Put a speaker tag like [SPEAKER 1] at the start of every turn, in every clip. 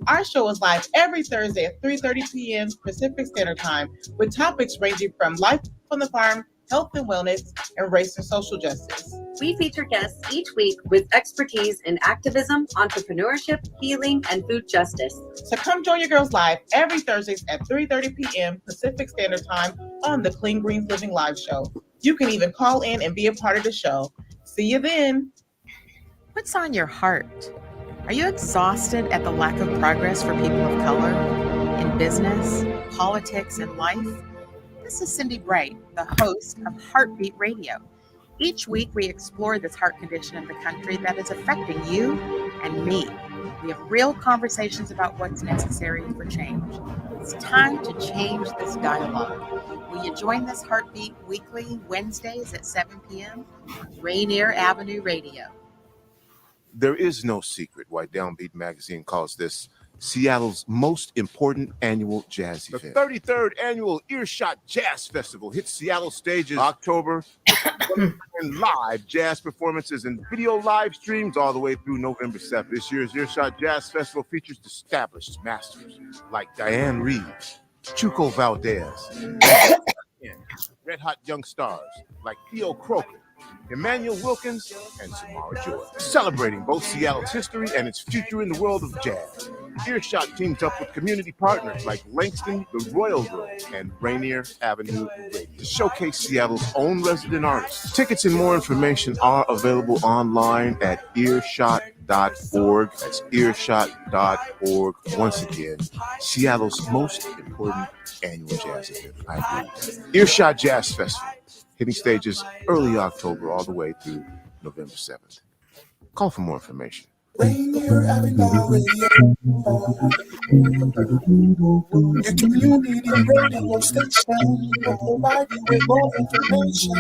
[SPEAKER 1] Our show is live every Thursday at 3:30 p.m. Pacific Standard Time with topics ranging from life on the farm, health and wellness, and race and social justice.
[SPEAKER 2] We feature guests each week with expertise in activism, entrepreneurship, healing, and food justice.
[SPEAKER 1] So come join your girls live every Thursdays at 3:30 p.m. Pacific Standard Time on the Clean Greens Living Live show. You can even call in and be a part of the show. See you then.
[SPEAKER 3] What's on your heart? Are you exhausted at the lack of progress for people of color in business, politics, and life? This is Cindy Bright, the host of Heartbeat Radio. Each week, we explore this heart condition in the country that is affecting you and me. We have real conversations about what's necessary for change. It's time to change this dialogue. Will you join this Heartbeat weekly, Wednesdays at 7 p.m. on Rainier Avenue Radio?
[SPEAKER 4] There is no secret why Downbeat Magazine calls this Seattle's most important annual jazz event. The 33rd annual Earshot Jazz Festival hits Seattle stages October and live jazz performances and video live streams all the way through November 7th. This year's Earshot Jazz Festival features established masters like Diane Reed, Chuco Valdez, red hot young stars like Theo Croker, Emmanuel Wilkins, and Samara Joy, celebrating both Seattle's history and its future in the world of jazz. Earshot teams up with community partners like Langston, the Royal Room, and Rainier Avenue Radio to showcase Seattle's own resident artists. Tickets and more information are available online at earshot.org. That's earshot.org. Once again, Seattle's most important annual jazz event, I believe. Earshot Jazz Festival, hitting stages early October all the way through November 7th. Call for more information.
[SPEAKER 5] Rainier Avenue Radio, the community radio station, providing with more information.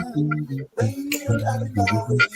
[SPEAKER 5] Rainier Avenue Radio.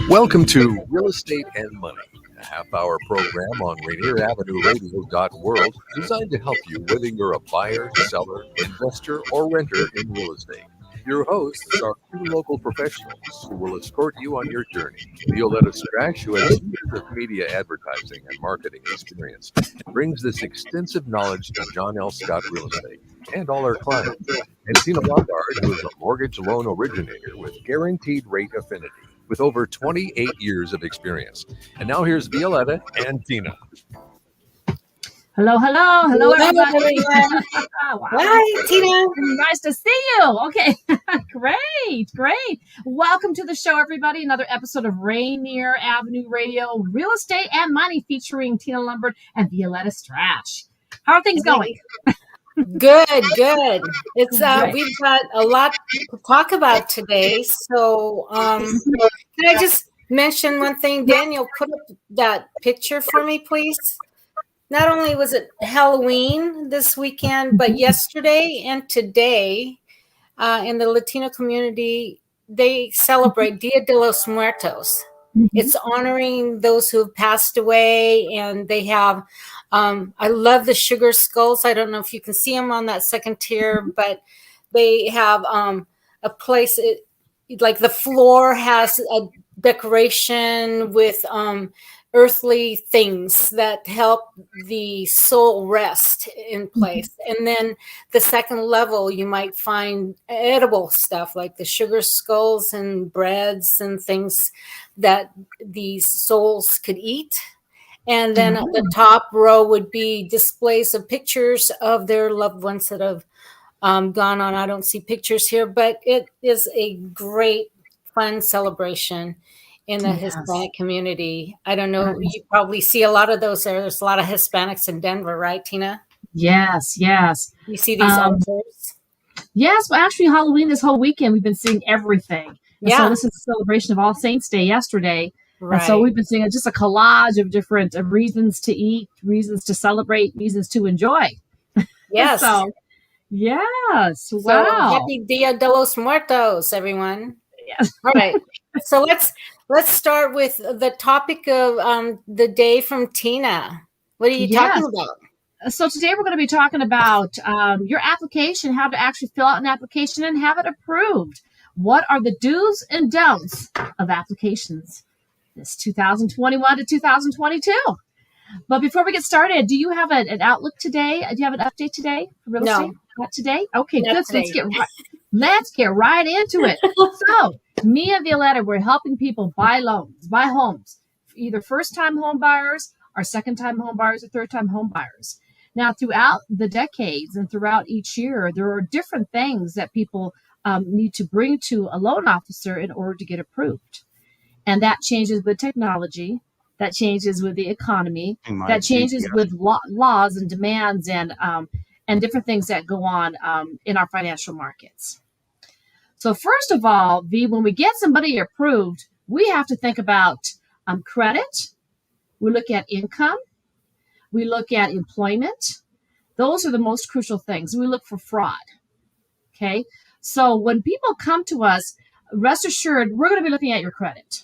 [SPEAKER 6] Welcome to Real Estate and Money, a half-hour program on RainierAvenueRadio.world designed to help you whether you're a buyer, seller, investor, or renter in real estate. Your hosts are two local professionals who will escort you on your journey. Violeta Strash, who has years of media advertising and marketing experience, and brings this extensive knowledge to John L. Scott Real Estate and all our clients. And Tina Lombard, who is a mortgage loan originator with Guaranteed Rate Affinity, with over 28 years of experience. And now here's Violeta and Tina.
[SPEAKER 7] Hello, everybody.
[SPEAKER 8] Wow. Hi, Tina.
[SPEAKER 7] Nice to see you. Okay, great. Welcome to the show, everybody. Another episode of Rainier Avenue Radio, Real Estate and Money, featuring Tina Lombard and Violeta Strash. How are things going?
[SPEAKER 8] Good. It's we've got a lot to talk about today. So, can I just mention one thing? Daniel, put up that picture for me, please. Not only was it Halloween this weekend, but yesterday and today in the Latino community, they celebrate Dia de los Muertos. Mm-hmm. It's honoring those who have passed away, and they have, I love the sugar skulls. I don't know if you can see them on that second tier, but they have a place, like the floor has a decoration with earthly things that help the soul rest in place. And then the second level, you might find edible stuff like the sugar skulls and breads and things that these souls could eat. And then at the top row would be displays of pictures of their loved ones that have gone on. I don't see pictures here, but it is a great, fun celebration in the Hispanic community. I don't know. You probably see a lot of those. There's a lot of Hispanics in Denver, right, Tina?
[SPEAKER 7] Yes.
[SPEAKER 8] You see these altars?
[SPEAKER 7] Yes. Well, actually, Halloween this whole weekend, we've been seeing everything. And so this is a celebration of All Saints Day yesterday. Right. And so we've been seeing just a collage of different reasons to eat, reasons to celebrate, reasons to enjoy.
[SPEAKER 8] Yes.
[SPEAKER 7] Yes.
[SPEAKER 8] So,
[SPEAKER 7] wow.
[SPEAKER 8] Happy Dia de los Muertos, everyone.
[SPEAKER 7] Yes.
[SPEAKER 8] All right. So let's start with the topic of the day from Tina. What are you talking about?
[SPEAKER 7] So today we're going to be talking about your application, how to actually fill out an application and have it approved. What are the do's and don'ts of applications? this 2021 to 2022. But before we get started, do you have an outlook today? Do you have an update today for real estate? Not today? Okay,
[SPEAKER 8] Not
[SPEAKER 7] good. So
[SPEAKER 8] today.
[SPEAKER 7] let's get right into it. So me and Violeta, we're helping people buy homes, either first-time home buyers or second-time home buyers or third-time home buyers. Now, throughout the decades and throughout each year, there are different things that people need to bring to a loan officer in order to get approved. And that changes with technology, that changes with the economy, that changes with laws and demands and different things that go on in our financial markets. So first of all, when we get somebody approved, we have to think about credit. We look at income. We look at employment. Those are the most crucial things. We look for fraud. Okay. So when people come to us, rest assured, we're going to be looking at your credit.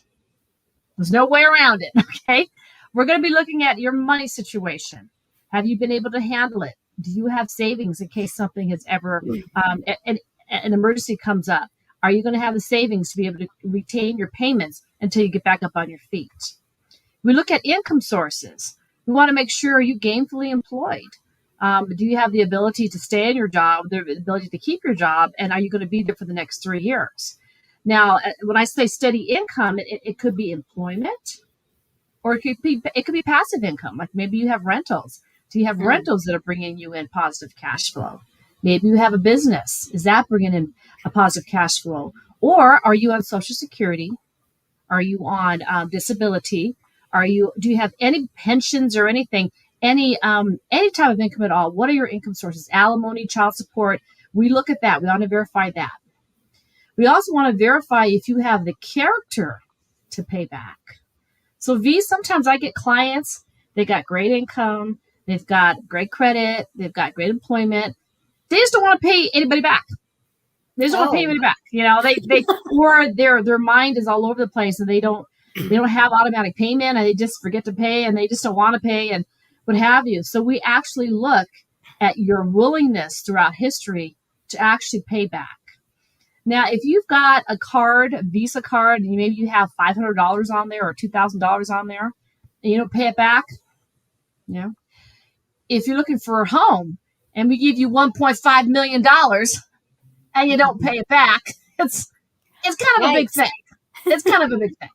[SPEAKER 7] There's no way around it. Okay. We're going to be looking at your money situation. Have you been able to handle it? Do you have savings in case something has ever, an emergency comes up? Are you going to have the savings to be able to retain your payments until you get back up on your feet? We look at income sources. We want to make sure, are you gainfully employed? Do you have the ability to stay in your job, the ability to keep your job, and are you going to be there for the next 3 years? Now, when I say steady income, it could be employment, or it could be passive income. Like maybe you have rentals. Do you have rentals that are bringing you in positive cash flow? Maybe you have a business. Is that bringing in a positive cash flow? Or are you on Social Security? Are you on disability? Do you have any pensions or anything? Any type of income at all? What are your income sources? Alimony, child support. We look at that. We want to verify that. We also want to verify if you have the character to pay back. So sometimes I get clients, they got great income, they've got great credit, they've got great employment. They just don't want to pay anybody back. They just don't want to pay anybody back. You know, they or their mind is all over the place and they don't have automatic payment and they just forget to pay and they just don't want to pay and what have you. So we actually look at your willingness throughout history to actually pay back. Now, if you've got a Visa card, and maybe you have $500 on there or $2,000 on there, and you don't pay it back, you know, if you're looking for a home and we give you $1.5 million and you don't pay it back, it's kind of a big thing. It's kind of a big thing.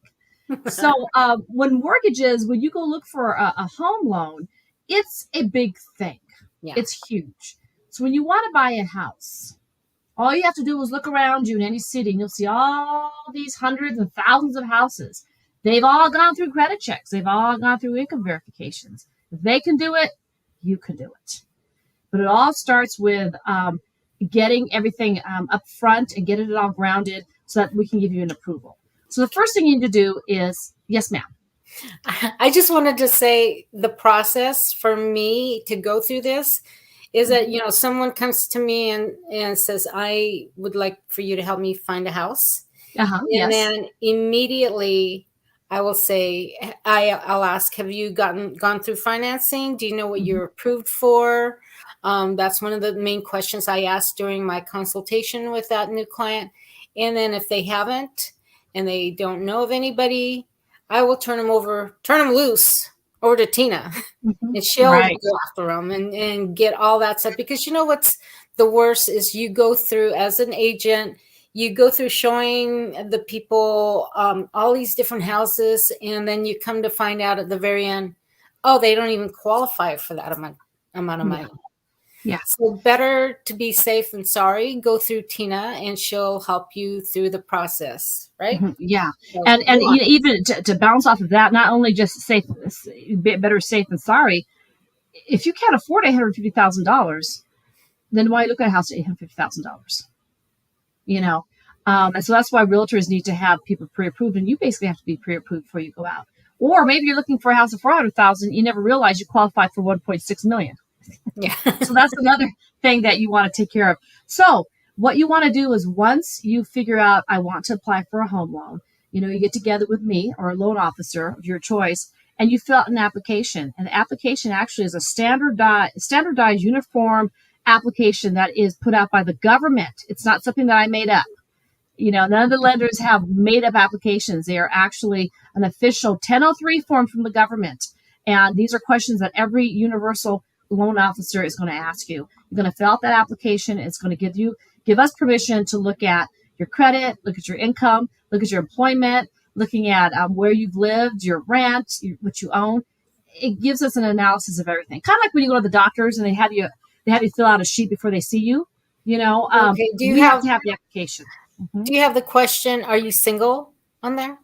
[SPEAKER 7] So when you go look for a home loan, it's a big thing. Yeah. It's huge. So when you want to buy a house, all you have to do is look around you in any city and you'll see all these hundreds and thousands of houses. They've all gone through credit checks. They've all gone through income verifications. If they can do it, you can do it. But it all starts with getting everything up front and getting it all grounded so that we can give you an approval. So the first thing you need to do is, yes, ma'am.
[SPEAKER 8] I just wanted to say the process for me to go through this is that, you know, someone comes to me and says, I would like for you to help me find a house. And then immediately I will say, I'll ask, have you gone through financing? Do you know what you're approved for? That's one of the main questions I ask during my consultation with that new client. And then if they haven't and they don't know of anybody, I will turn them loose over to Tina, and she'll go after them and get all that stuff. Because you know what's the worst is you go through as an agent, you go through showing the people all these different houses, and then you come to find out at the very end, oh, they don't even qualify for that amount of money. Yeah. So better to be safe than sorry. Go through Tina, and she'll help you through the process, right?
[SPEAKER 7] Yeah. So, and even to bounce off of that, not only just better safe than sorry. If you can't afford $850,000, then why look at a house at $850,000? You know, and so that's why realtors need to have people pre-approved, and you basically have to be pre-approved before you go out. Or maybe you're looking for a house of $400,000, you never realize you qualify for $1.6 million. Yeah. So that's another thing that you want to take care of. So what you want to do is once you figure out, I want to apply for a home loan, you know, you get together with me or a loan officer of your choice, and you fill out an application. And the application actually is a standardized uniform application that is put out by the government. It's not something that I made up. None of the lenders have made up applications. They are actually an official 1003 form from the government. And these are questions that every universal loan officer is going to ask you. You're going to fill out that application. It's going to give us permission to look at your credit, look at your income, look at your employment, looking at where you've lived, your rent, what you own. It gives us an analysis of everything. Kind of like when you go to the doctors and they have you fill out a sheet before they see you.
[SPEAKER 8] Okay. Do you
[SPEAKER 7] have to have the application? Mm-hmm.
[SPEAKER 8] Do you have the question, are you single on there?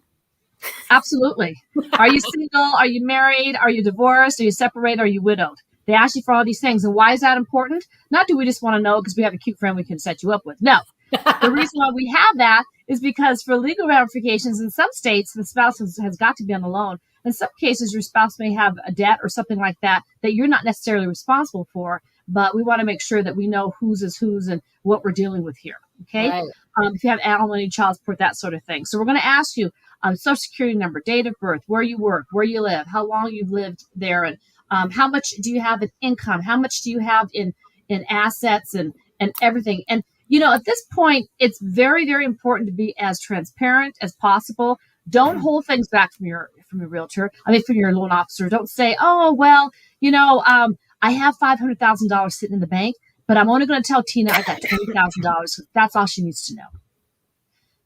[SPEAKER 7] Absolutely. Are you single? Are you married? Are you divorced? Are you separated? Are you widowed? They ask you for all these things. And why is that important? Not do we just want to know because we have a cute friend we can set you up with. No. The reason why we have that is because for legal ramifications in some states, the spouse has got to be on the loan. In some cases, your spouse may have a debt or something like that you're not necessarily responsible for, but we want to make sure that we know whose is whose and what we're dealing with here. Okay. Right. If you have alimony, child support, that sort of thing. So we're going to ask you social security number, date of birth, where you work, where you live, how long you've lived there, and how much do you have in income? How much do you have in assets and everything? And, at this point, it's very, very important to be as transparent as possible. Don't hold things back from your realtor. From your loan officer. Don't say, oh, well, I have $500,000 sitting in the bank, but I'm only going to tell Tina I got $20,000. That's all she needs to know.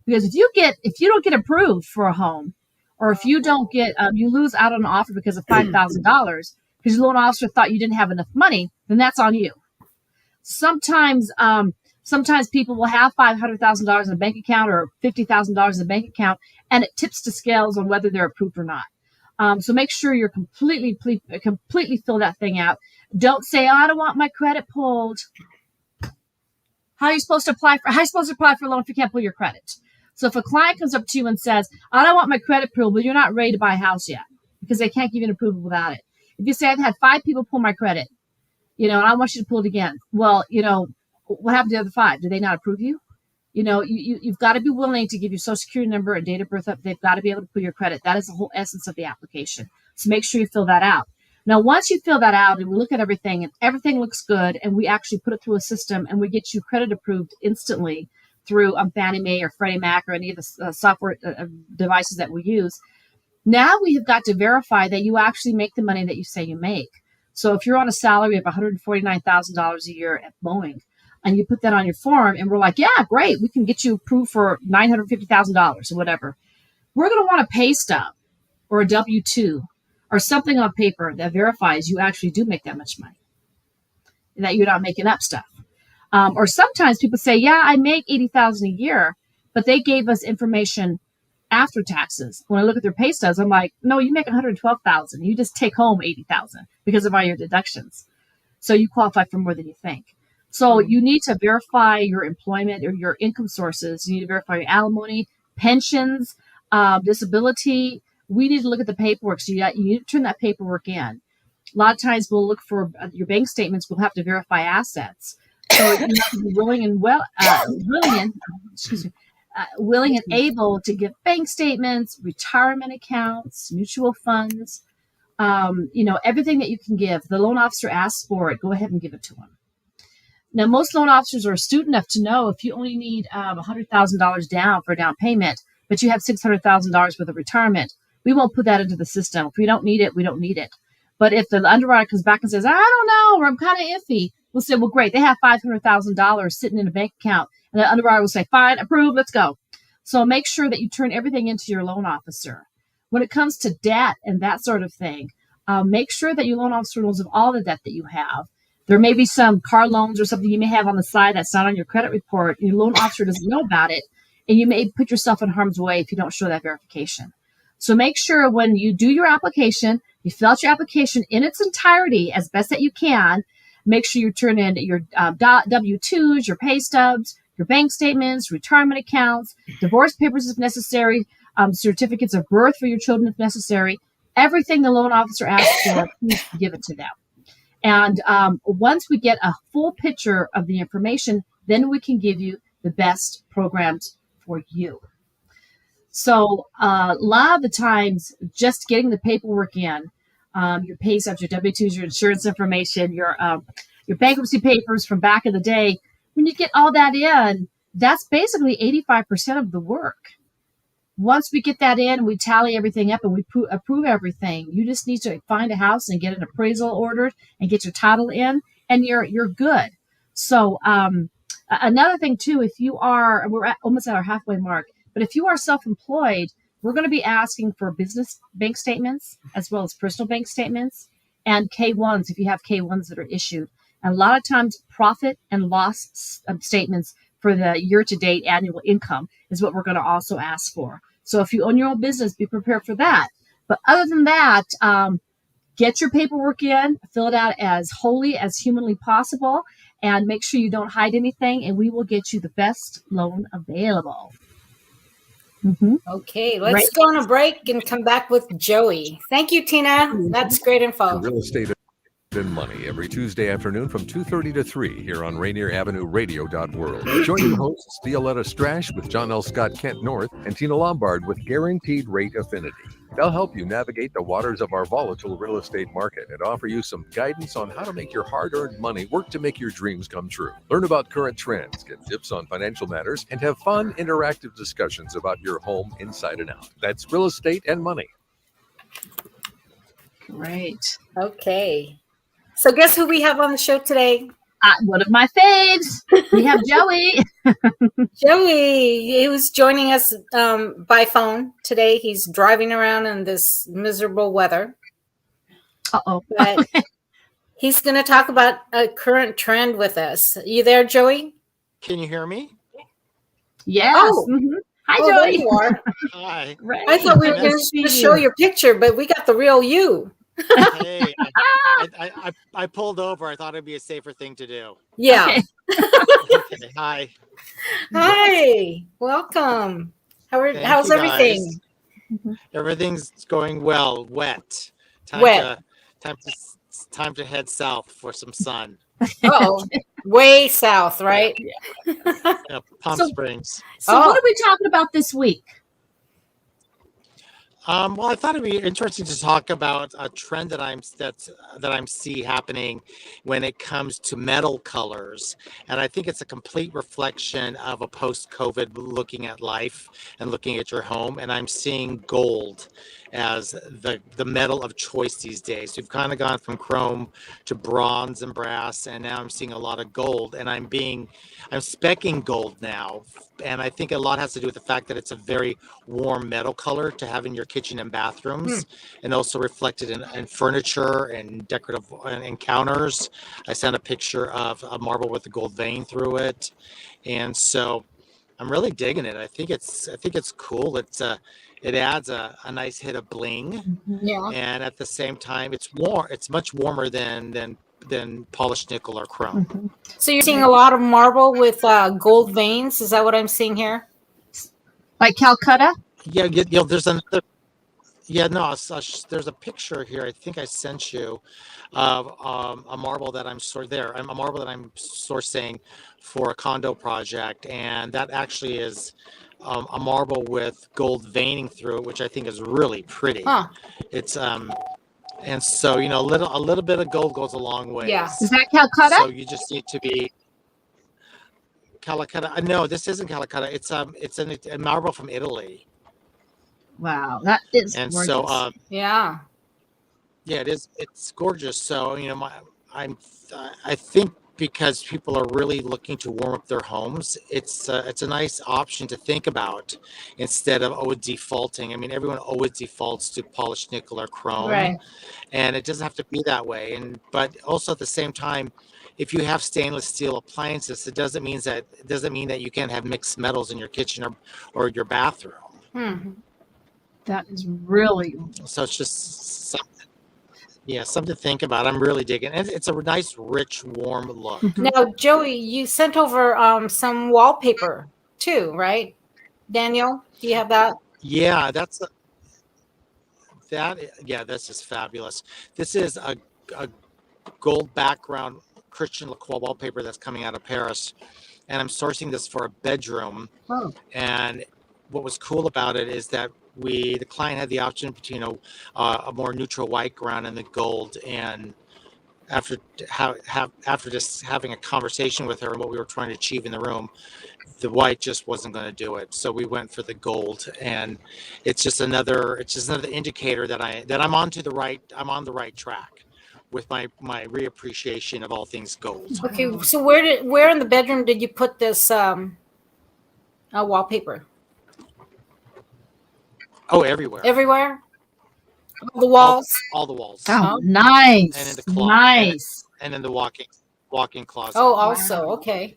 [SPEAKER 7] Because if you don't get approved for a home, or if you don't get, you lose out on an offer because of $5,000 because your loan officer thought you didn't have enough money, then that's on you. Sometimes people will have $500,000 in a bank account or $50,000 in a bank account, and it tips the scales on whether they're approved or not. So make sure you're completely fill that thing out. Don't say, oh, I don't want my credit pulled. How are you supposed to apply for a loan if you can't pull your credit? So if a client comes up to you and says, I don't want my credit pulled, but you're not ready to buy a house yet because they can't give you an approval without it. If you say, I've had 5 people pull my credit, and I want you to pull it again. Well, what happened to the other 5? Did they not approve you? You've got to be willing to give your social security number and date of birth up. They've got to be able to pull your credit. That is the whole essence of the application. So make sure you fill that out. Now, once you fill that out and we look at everything and everything looks good and we actually put it through a system and we get you credit approved instantly through Fannie Mae or Freddie Mac or any of the software devices that we use, now we have got to verify that you actually make the money that you say you make. So if you're on a salary of $149,000 a year at Boeing and you put that on your form and we're like, yeah, great, we can get you approved for $950,000 or whatever, we're going to want a pay stub or a W-2 or something on paper that verifies you actually do make that much money and that you're not making up stuff. Or sometimes people say, yeah, I make $80,000 a year, but they gave us information after taxes. When I look at their pay stubs, I'm like, no, you make $112,000. You just take home $80,000 because of all your deductions. So you qualify for more than you think. So you need to verify your employment or your income sources. You need to verify your alimony, pensions, disability. We need to look at the paperwork. So you need to turn that paperwork in. A lot of times we'll look for your bank statements. We'll have to verify assets. So you need to be willing and able to give bank statements, retirement accounts, mutual funds, everything that you can give. The loan officer asks for it. Go ahead and give it to them. Now, most loan officers are astute enough to know if you only need $100,000 down for a down payment, but you have $600,000 worth of retirement, we won't put that into the system. If we don't need it, we don't need it. But if the underwriter comes back and says, I don't know, or I'm kind of iffy, we'll say, well, great, they have $500,000 sitting in a bank account. And the underwriter will say, fine, approved, let's go. So make sure that you turn everything into your loan officer. When it comes to debt and that sort of thing, make sure that your loan officer knows of all the debt that you have. There may be some car loans or something you may have on the side that's not on your credit report. Your loan officer doesn't know about it, and you may put yourself in harm's way if you don't show that verification. So make sure when you do your application, you fill out your application in its entirety as best that you can. Make sure you turn in your W-2s, your pay stubs, your bank statements, retirement accounts, divorce papers if necessary, certificates of birth for your children if necessary. Everything the loan officer asks for, please give it to them. And once we get a full picture of the information, then we can give you the best programs for you. So a lot of the times, just getting the paperwork in, your pay stubs, your W-2s, your insurance information, your bankruptcy papers from back in the day, when you get all that in, that's basically 85% of the work. Once we get that in, we tally everything up and we approve everything. You just need to find a house and get an appraisal ordered and get your title in, and you're good. So another thing too, if you are, almost at our halfway mark, but if you are self-employed, we're going to be asking for business bank statements as well as personal bank statements and K1s if you have K1s that are issued. And a lot of times profit and loss statements for the year-to-date annual income is what we're going to also ask for. So if you own your own business, be prepared for that. But other than that, get your paperwork in, fill it out as wholly as humanly possible, and make sure you don't hide anything, and we will get you the best loan available. Mm-hmm.
[SPEAKER 8] Okay, let's go on a break and come back with Joey. Thank you, Tina. That's great info.
[SPEAKER 6] Real estate and money every Tuesday afternoon from 2:30 to 3 here on Rainier Avenue Radio.world. Join your hosts Violeta Strash with John L. Scott Kent North and Tina Lombard with Guaranteed Rate Affinity. They'll help you navigate the waters of our volatile real estate market and offer you some guidance on how to make your hard-earned money work to make your dreams come true. Learn about current trends, get tips on financial matters, and have fun, interactive discussions about your home inside and out. That's real estate and money.
[SPEAKER 7] Great.
[SPEAKER 8] Okay. So guess who we have on the show today?
[SPEAKER 7] One of my faves. We have Joey.
[SPEAKER 8] Joey, he was joining us by phone today. He's driving around in this miserable weather.
[SPEAKER 7] Uh-oh.
[SPEAKER 8] But he's going to talk about a current trend with us. You there, Joey?
[SPEAKER 9] Can you hear me?
[SPEAKER 7] Yes.
[SPEAKER 8] Oh.
[SPEAKER 7] Mm-hmm. Hi,
[SPEAKER 8] Oh,
[SPEAKER 7] Joey.
[SPEAKER 8] there you are.
[SPEAKER 9] Hi.
[SPEAKER 7] Right.
[SPEAKER 8] I thought we were going to show your picture, but we got the real you.
[SPEAKER 9] Hey, I pulled over. I thought it'd be a safer thing to do.
[SPEAKER 8] Yeah.
[SPEAKER 7] Okay.
[SPEAKER 9] Okay, hi.
[SPEAKER 8] Hi. Welcome.
[SPEAKER 9] Thank
[SPEAKER 8] How's
[SPEAKER 9] you,
[SPEAKER 8] everything?
[SPEAKER 9] guys. Everything's going well. Wet.
[SPEAKER 8] Wet.
[SPEAKER 9] Time to head south for some sun.
[SPEAKER 8] Oh, way south, right?
[SPEAKER 9] Yeah, Palm Springs.
[SPEAKER 7] So what are we talking about this week?
[SPEAKER 9] Well, I thought it'd be interesting to talk about a trend that I'm see happening when it comes to metal colors, and I think it's a complete reflection of a post-COVID looking at life and looking at your home. And I'm seeing gold as the metal of choice these days. We've kind of gone from chrome to bronze and brass, and now I'm seeing a lot of gold. And I'm speccing gold now, and I think a lot has to do with the fact that it's a very warm metal color to have in your kitchen and bathrooms, and also reflected in furniture and decorative and counters. I sent a picture of a marble with a gold vein through it, and so I'm really digging it. I think it's cool. It adds a nice hit of bling, and at the same time, it's warm. It's much warmer than polished nickel or chrome.
[SPEAKER 8] So you're seeing a lot of marble with gold veins. Is that what I'm seeing here?
[SPEAKER 7] Like Calcutta?
[SPEAKER 9] Yeah, there's another. Yeah, no, there's a picture here. I think I sent you of a marble that I'm sourcing for a condo project, and that actually is a marble with gold veining through it, which I think is really pretty. It's and so a little bit of gold goes a long way.
[SPEAKER 8] Yeah.
[SPEAKER 7] Is that Calcutta?
[SPEAKER 9] So you just need to be Calcutta. No, this isn't Calcutta. It's a marble from Italy.
[SPEAKER 7] Wow, that is
[SPEAKER 9] And
[SPEAKER 7] gorgeous.
[SPEAKER 9] so
[SPEAKER 8] Yeah.
[SPEAKER 9] yeah, it is. It's gorgeous. So I think because people are really looking to warm up their homes, it's a nice option to think about instead of defaulting. I mean, everyone always defaults to polished nickel or chrome,
[SPEAKER 8] Right.
[SPEAKER 9] and it doesn't have to be that way. But also at the same time, if you have stainless steel appliances, it doesn't mean that you can't have mixed metals in your kitchen or your bathroom.
[SPEAKER 7] That is really.
[SPEAKER 9] So it's just something to think about. I'm really digging it. It's a nice, rich, warm look.
[SPEAKER 8] Now, Joey, you sent over some wallpaper too, right? Daniel, do you have that?
[SPEAKER 9] Yeah, this is fabulous. This is a gold background Christian Lacroix wallpaper that's coming out of Paris, and I'm sourcing this for a bedroom.
[SPEAKER 7] Oh.
[SPEAKER 9] And what was cool about it is that the client had the option between a more neutral white ground and the gold, and after just having a conversation with her and what we were trying to achieve in the room, the white just wasn't going to do it. So we went for the gold, and it's just another indicator that I'm on the right track with my reappreciation of all things gold.
[SPEAKER 8] Okay, so where in the bedroom did you put this wallpaper?
[SPEAKER 9] Oh, everywhere.
[SPEAKER 8] Everywhere? All the walls?
[SPEAKER 9] All the walls.
[SPEAKER 7] Oh, nice.
[SPEAKER 9] And in the closet.
[SPEAKER 7] Nice.
[SPEAKER 9] And in the walk-in closet.
[SPEAKER 8] Oh, also, okay.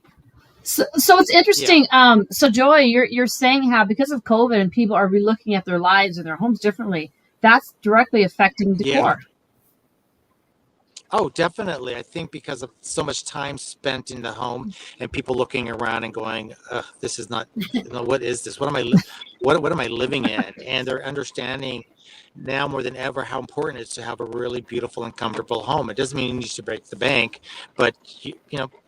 [SPEAKER 7] So it's interesting. So Joy, you're saying how because of COVID and people are relooking at their lives and their homes differently, that's directly affecting decor.
[SPEAKER 9] Yeah. Oh, definitely. I think because of so much time spent in the home and people looking around and going, "This is not. What is this? What am I living in?" And they're understanding now more than ever how important it is to have a really beautiful and comfortable home. It doesn't mean you need to break the bank, but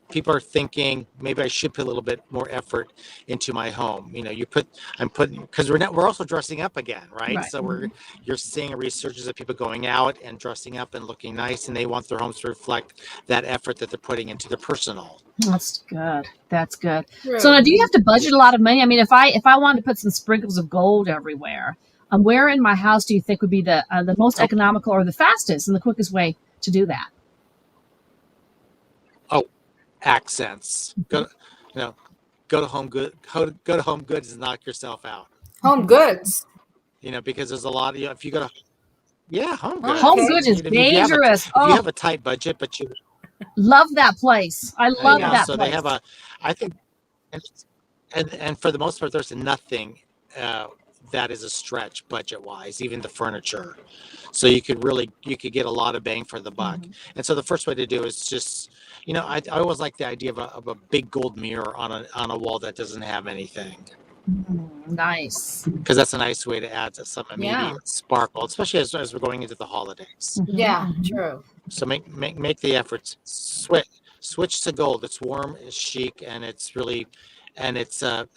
[SPEAKER 9] people are thinking maybe I should put a little bit more effort into my home. Because we're also dressing up again, right? So you're seeing a resurgence of people going out and dressing up and looking nice, and they want their homes to reflect that effort that they're putting into their personal.
[SPEAKER 7] That's good. That's good.
[SPEAKER 8] Right.
[SPEAKER 7] So now, do you have to budget a lot of money? I mean, if I wanted to put some sprinkles of gold everywhere, where in my house do you think would be the most economical or the fastest and the quickest way to do that?
[SPEAKER 9] Oh, accents. Go to Home Goods. Go to Home Goods and knock yourself out.
[SPEAKER 8] Home Goods.
[SPEAKER 9] Because there's a lot of if you go to Home Goods.
[SPEAKER 7] Home Goods is dangerous.
[SPEAKER 9] If you have a tight budget, but you
[SPEAKER 7] love that place. I love that
[SPEAKER 9] so
[SPEAKER 7] place.
[SPEAKER 9] They have I think, and for the most part, there's nothing that is a stretch budget-wise, even the furniture. So you could get a lot of bang for the buck. And so the first way to do is just, I always like the idea of a big gold mirror on a wall that doesn't have anything.
[SPEAKER 7] Nice.
[SPEAKER 9] Because that's a nice way to add some immediate sparkle, especially as we're going into the holidays.
[SPEAKER 8] Yeah, true.
[SPEAKER 9] So make the efforts. Switch to gold. It's warm, it's chic, and it's really, and it's a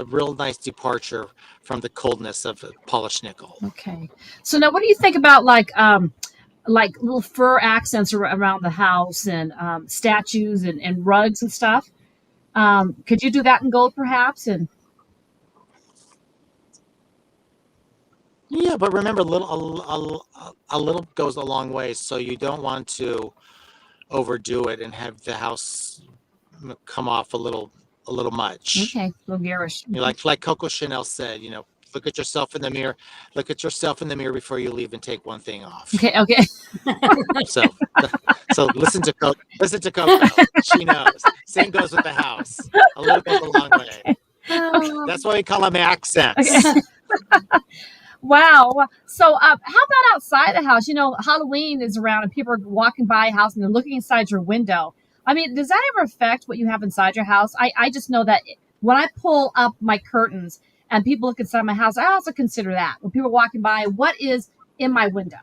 [SPEAKER 9] real nice departure from the coldness of polished nickel.
[SPEAKER 7] Okay. So now, what do you think about like little fur accents around the house and statues and rugs and stuff? Could you do that in gold, perhaps? And
[SPEAKER 9] yeah, but remember, a little goes a long way. So you don't want to overdo it and have the house come off a little much.
[SPEAKER 7] Okay, a little garish.
[SPEAKER 9] Like Coco Chanel said, look at yourself in the mirror. Look at yourself in the mirror before you leave and take one thing off.
[SPEAKER 7] Okay.
[SPEAKER 9] So listen to Coco. She knows. Same goes with the house. A little goes a long way.
[SPEAKER 7] Okay.
[SPEAKER 9] That's why we call them accents.
[SPEAKER 7] Okay. Wow. So how about outside the house? Halloween is around and people are walking by a house and they're looking inside your window. I mean, does that ever affect what you have inside your house? I just know that when I pull up my curtains and people look inside my house, I also consider that. When people are walking by, what is in my window?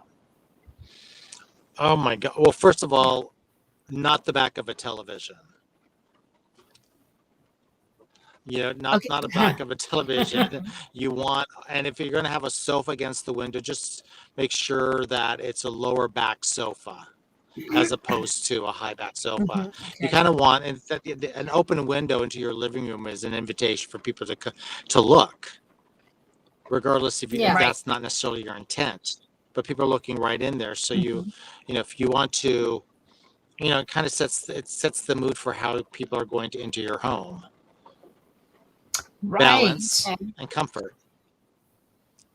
[SPEAKER 9] Oh my God. Well, first of all, not the back of a television. Not a back of a television. And if you're going to have a sofa against the window, just make sure that it's a lower back sofa as opposed to a high back sofa. Okay. You kind of want an open window into your living room is an invitation for people to look, regardless if that's not necessarily your intent. But people are looking right in there. So if you want to, it kind of sets the mood for how people are going to enter your home.
[SPEAKER 7] Right.
[SPEAKER 9] Balance and comfort.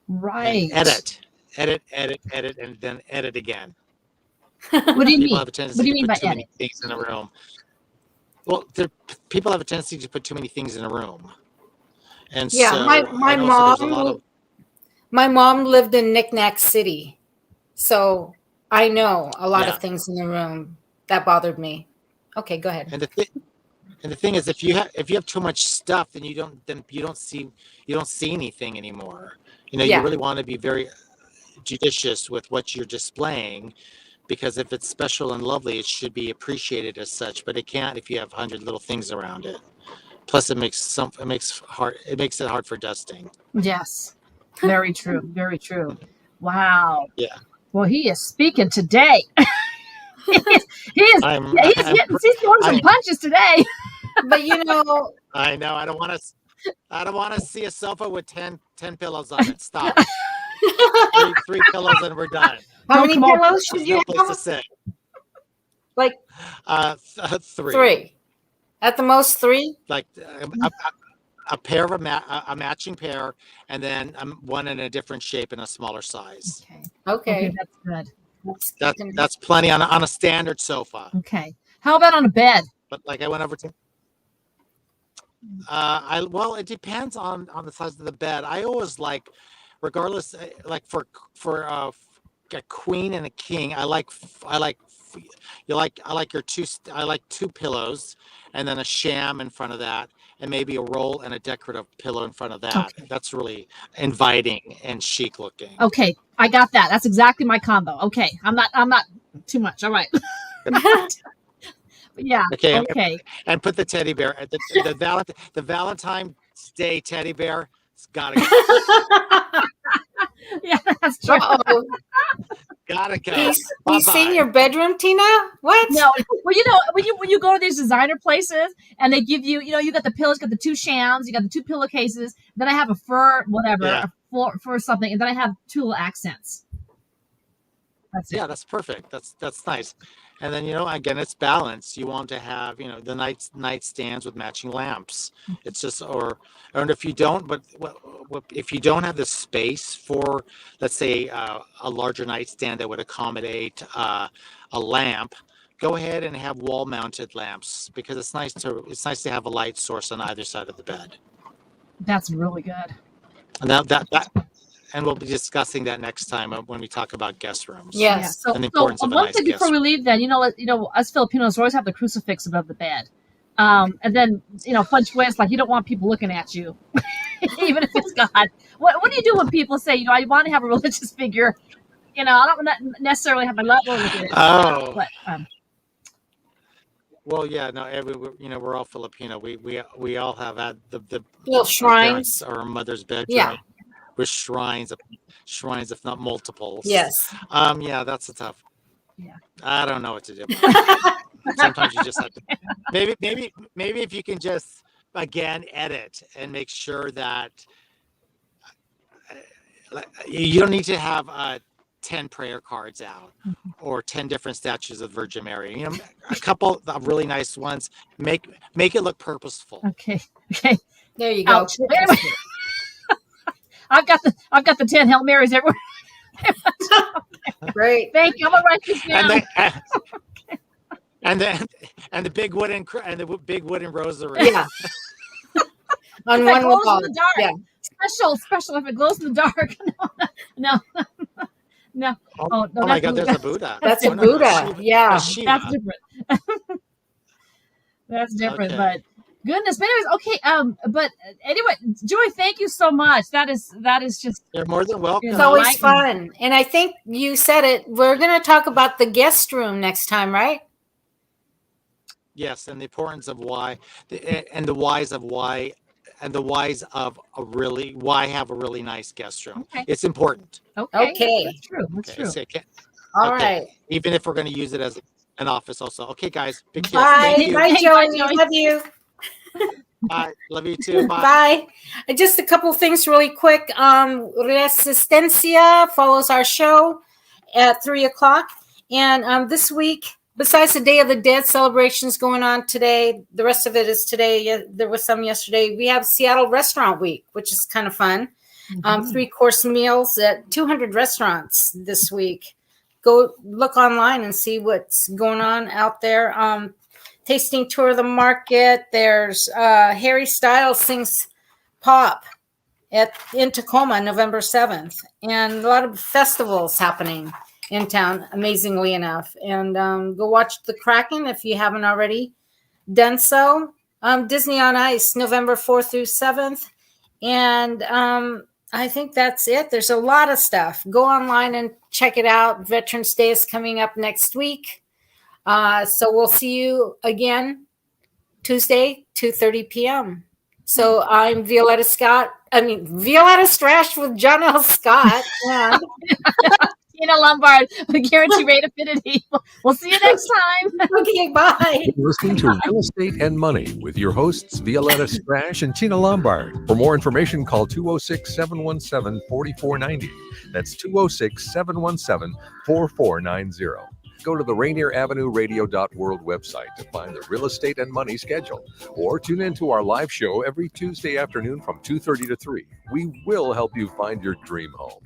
[SPEAKER 7] Right.
[SPEAKER 9] And edit, and then edit again.
[SPEAKER 7] What do you mean?
[SPEAKER 9] Have a tendency what do you mean by too many things in a room. Well, people have a tendency to put too many things in a room. And so
[SPEAKER 8] my mom lived in Knickknack City, so I know a lot of things in the room that bothered me. Okay, go ahead.
[SPEAKER 9] And the thing is, if you have too much stuff, then you don't see anything anymore. You really want to be very judicious with what you're displaying, because if it's special and lovely, it should be appreciated as such. But it can't if you have 100 little things around it. Plus, it makes it hard for dusting.
[SPEAKER 7] Yes, very true. Very true. Wow.
[SPEAKER 9] Yeah.
[SPEAKER 7] Well, he is speaking today. He's throwing some punches today.
[SPEAKER 8] But
[SPEAKER 9] I know. I don't want to see a sofa with 10 pillows on it. Stop. three pillows and we're done.
[SPEAKER 8] How many pillows should you
[SPEAKER 9] place
[SPEAKER 8] have?
[SPEAKER 9] to sit.
[SPEAKER 8] Like
[SPEAKER 9] 3.
[SPEAKER 8] 3. At the most 3?
[SPEAKER 9] Like a pair of a matching pair, and then one in a different shape in a smaller size.
[SPEAKER 8] Okay.
[SPEAKER 7] That's good.
[SPEAKER 9] That's plenty on a standard sofa.
[SPEAKER 7] Okay. How about on a bed?
[SPEAKER 9] But like I went over to it depends on the size of the bed. I always like, regardless, like for a queen and a king, I like 2 pillows and then a sham in front of that, and maybe a roll and a decorative pillow in front of that.
[SPEAKER 7] Okay.
[SPEAKER 9] That's really inviting and chic looking.
[SPEAKER 7] Okay, I got that. That's exactly my combo. Okay, I'm not too much. All right. Yeah. Okay.
[SPEAKER 9] And put the teddy bear at the Valentine's Day teddy bear. It's gotta go.
[SPEAKER 7] Yeah, that's true.
[SPEAKER 9] Gotta go.
[SPEAKER 8] You seen your bedroom, Tina? What?
[SPEAKER 7] No. Well, when you go to these designer places and they give you, you got the pillows, got the 2 shams, you got the 2 pillowcases. Then I have a fur, whatever, for something, and then I have 2 little accents.
[SPEAKER 9] That's perfect. That's nice. And then again, it's balanced. You want to have the nightstands with matching lamps. It's just and if you don't, if you don't have the space for, let's say, a larger nightstand that would accommodate a lamp, go ahead and have wall-mounted lamps, because it's nice to have a light source on either side of the bed.
[SPEAKER 7] That's really good.
[SPEAKER 9] And and we'll be discussing that next time when we talk about guest rooms.
[SPEAKER 8] Yes.
[SPEAKER 7] So one thing before we leave, then us Filipinos always have the crucifix above the bed, and then French West, like, you don't want people looking at you, even if it's God. What do you do when people say I want to have a religious figure? I don't necessarily have my loved one look at it.
[SPEAKER 9] Oh.
[SPEAKER 7] But,
[SPEAKER 9] well, yeah, no, we're all Filipino. We all have had the
[SPEAKER 8] little shrines
[SPEAKER 9] or our mother's bedroom.
[SPEAKER 8] Yeah.
[SPEAKER 9] With shrines, if not multiples.
[SPEAKER 8] Yes.
[SPEAKER 9] Yeah, that's a tough.
[SPEAKER 7] Yeah.
[SPEAKER 9] I don't know what to do. Sometimes you just have to. Maybe if you can just again edit and make sure that you don't need to have 10 prayer cards out or 10 different statues of Virgin Mary. A couple of really nice ones. Make it look purposeful.
[SPEAKER 7] Okay.
[SPEAKER 8] There you go.
[SPEAKER 7] Anyway. I've got the 10 Hail Marys everywhere.
[SPEAKER 8] Great.
[SPEAKER 7] Thank you. I'm gonna write this down.
[SPEAKER 9] And the big wooden rosary.
[SPEAKER 8] Yeah. On
[SPEAKER 7] if
[SPEAKER 8] one
[SPEAKER 7] it glows
[SPEAKER 8] wall.
[SPEAKER 7] in the dark.
[SPEAKER 8] Yeah.
[SPEAKER 7] Special if it glows in the dark. No.
[SPEAKER 9] Oh my God, there's a Buddha.
[SPEAKER 8] That's a Buddha. Yeah.
[SPEAKER 7] That's different. That's different,
[SPEAKER 9] Okay.
[SPEAKER 7] but goodness. But anyways, okay. But anyway, Joy, thank you so much. That is just.
[SPEAKER 9] You're more than welcome.
[SPEAKER 8] It's always fun. And I think you said it. We're going to talk about the guest room next time, right?
[SPEAKER 9] Yes, and the importance of why, and the whys of why, and the whys of why have a really nice guest room.
[SPEAKER 7] Okay.
[SPEAKER 9] It's important.
[SPEAKER 8] Okay.
[SPEAKER 7] That's true. That's true.
[SPEAKER 8] All right.
[SPEAKER 9] Even if we're going to use it as an office also. Okay, guys. Big kiss.
[SPEAKER 8] Bye.
[SPEAKER 9] Thank you.
[SPEAKER 8] Bye,
[SPEAKER 7] Bye,
[SPEAKER 8] Joey.
[SPEAKER 7] Joey.
[SPEAKER 8] Love you.
[SPEAKER 9] Bye. Love you too. Bye.
[SPEAKER 8] Bye. Just a couple things really quick. Resistencia follows our show at 3:00. And this week, besides the Day of the Dead celebrations going on today, the rest of it is today. There was some yesterday. We have Seattle Restaurant Week, which is kind of fun. 3-course meals at 200 restaurants this week. Go look online and see what's going on out there. Tasting tour of the market. There's Harry Styles sings pop in Tacoma, November 7th. And a lot of festivals happening in town, amazingly enough. And go watch The Kraken if you haven't already done so. Disney on Ice, November 4th through 7th. And I think that's it. There's a lot of stuff. Go online and check it out. Veterans Day is coming up next week. So we'll see you again Tuesday, 2:30 p.m. So I'm Violeta Strash with John L. Scott. And
[SPEAKER 7] Tina Lombard with Guarantee Rate Affinity. We'll see you next time.
[SPEAKER 8] Okay, bye.
[SPEAKER 6] You're listening to Real Estate and Money with your hosts, Violeta, Strash, and Tina Lombard. For more information, call 206-717-4490. That's 206-717-4490. Go to the Rainier Avenue Radio.world website to find the Real Estate and Money schedule, or tune into our live show every Tuesday afternoon from 2:30 to 3. We will help you find your dream home.